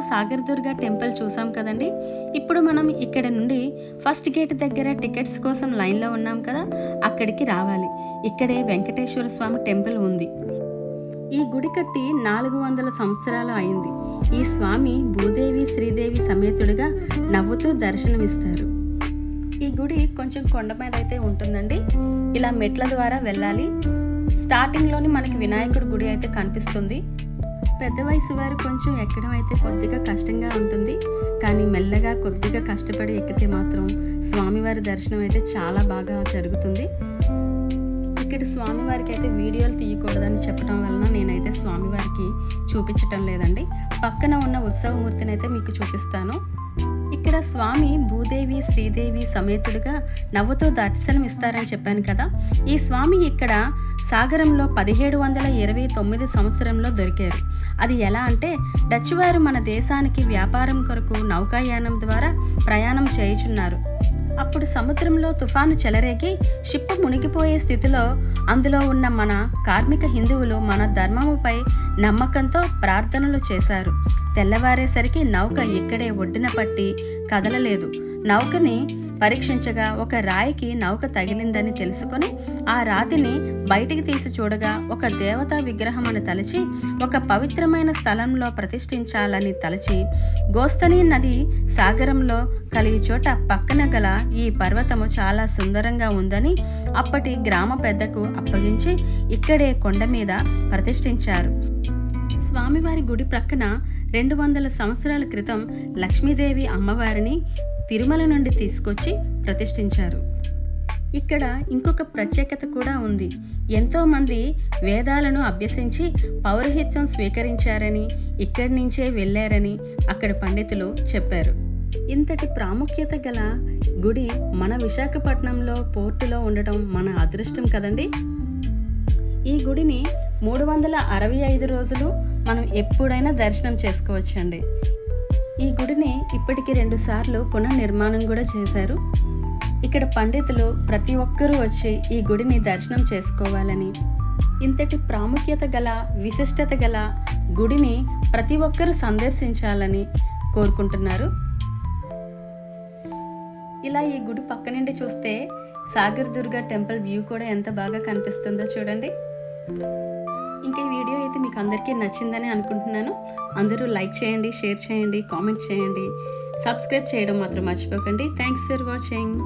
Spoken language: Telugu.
సాగర్ దుర్గా టెంపుల్ చూసాం కదండి. ఇప్పుడు మనం ఇక్కడ నుండి ఫస్ట్ గేట్ దగ్గర టికెట్స్ కోసం లైన్లో ఉన్నాం కదా, అక్కడికి రావాలి. ఇక్కడే వెంకటేశ్వర స్వామి టెంపుల్ ఉంది. ఈ గుడి కట్టి 400 సంవత్సరాలు అయింది. ఈ స్వామి భూదేవి శ్రీదేవి సమేతుడిగా నవ్వుతూ దర్శనమిస్తారు. ఈ గుడి కొంచెం కొండ మీద అయితే ఉంటుందండి. ఇలా మెట్ల ద్వారా వెళ్ళాలి. స్టార్టింగ్లోని మనకి వినాయకుడి గుడి అయితే కనిపిస్తుంది. పెద్ద వయసు వారు కొంచెం ఎక్కడం అయితే కొద్దిగా కష్టంగా ఉంటుంది, కానీ మెల్లగా కొద్దిగా కష్టపడి ఎక్కితే మాత్రం స్వామివారి దర్శనం అయితే చాలా బాగా జరుగుతుంది. ఇక్కడ స్వామివారికి అయితే వీడియోలు తీయకూడదని చెప్పడం వలన నేనైతే స్వామివారికి చూపించటం లేదండి. పక్కన ఉన్న ఉత్సవమూర్తిని అయితే మీకు చూపిస్తాను. ఇక్కడ స్వామి భూదేవి శ్రీదేవి సమేతుడిగా నవ్వుతో దర్శనమిస్తారని చెప్పాను కదా. ఈ స్వామి ఇక్కడ సాగరంలో 1729 సంవత్సరంలో దొరికారు. అది ఎలా అంటే, డచ్ వారు మన దేశానికి వ్యాపారం కొరకు నౌకాయానం ద్వారా ప్రయాణం చేయుచున్నారు. అప్పుడు సముద్రంలో తుఫాను చెలరేగి షిప్ మునిగిపోయే స్థితిలో అందులో ఉన్న మన కార్మిక హిందువులు మన ధర్మముపై నమ్మకంతో ప్రార్థనలు చేశారు. తెల్లవారేసరికి నౌక ఇక్కడే ఒడ్డున పట్టి కదలలేదు. నౌకని పరీక్షించగా ఒక రాయికి నౌక తగిలిందని తెలుసుకొని ఆ రాతిని బయటికి తీసి చూడగా ఒక దేవతా విగ్రహం అని తలచి ఒక పవిత్రమైన స్థలంలో ప్రతిష్ఠించాలని తలచి గోస్తని నది సాగరంలో కలిగి చోట పక్కన గల ఈ పర్వతము చాలా సుందరంగా ఉందని అప్పటి గ్రామ పెద్దకు అప్పగించి ఇక్కడే కొండ మీద ప్రతిష్ఠించారు. స్వామివారి గుడి ప్రక్కన 200 సంవత్సరాల క్రితం లక్ష్మీదేవి అమ్మవారిని తిరుమల నుండి తీసుకొచ్చి ప్రతిష్ఠించారు. ఇక్కడ ఇంకొక ప్రత్యేకత కూడా ఉంది. ఎంతోమంది వేదాలను అభ్యసించి పౌరోహిత్యం స్వీకరించారని, ఇక్కడి నుంచే వెళ్ళారని అక్కడ పండితులు చెప్పారు. ఇంతటి ప్రాముఖ్యత గల గుడి మన విశాఖపట్నంలో పోర్టులో ఉండటం మన అదృష్టం కదండి. ఈ గుడిని 365 రోజులు మనం ఎప్పుడైనా దర్శనం చేసుకోవచ్చండి. ఈ గుడిని ఇప్పటికి 2 సార్లు పునర్నిర్మాణం కూడా చేశారు. ఇక్కడ పండితులు ప్రతి ఒక్కరూ వచ్చి ఈ గుడిని దర్శనం చేసుకోవాలని, ఇంతటి ప్రాముఖ్యత గల విశిష్టత గల గుడిని ప్రతి ఒక్కరూ సందర్శించాలని కోరుకుంటున్నారు. ఇలా ఈ గుడి పక్క నుండి చూస్తే సాగర్ దుర్గా టెంపుల్ వ్యూ కూడా ఎంత బాగా కనిపిస్తుందో చూడండి. ఇంకా ఈ వీడియో అయితే మీకు అందరికీ నచ్చిందని అనుకుంటున్నాను. అందరూ లైక్ చేయండి, షేర్ చేయండి, కామెంట్ చేయండి, సబ్స్క్రైబ్ చేయడం మాత్రం మర్చిపోకండి. Thanks for watching.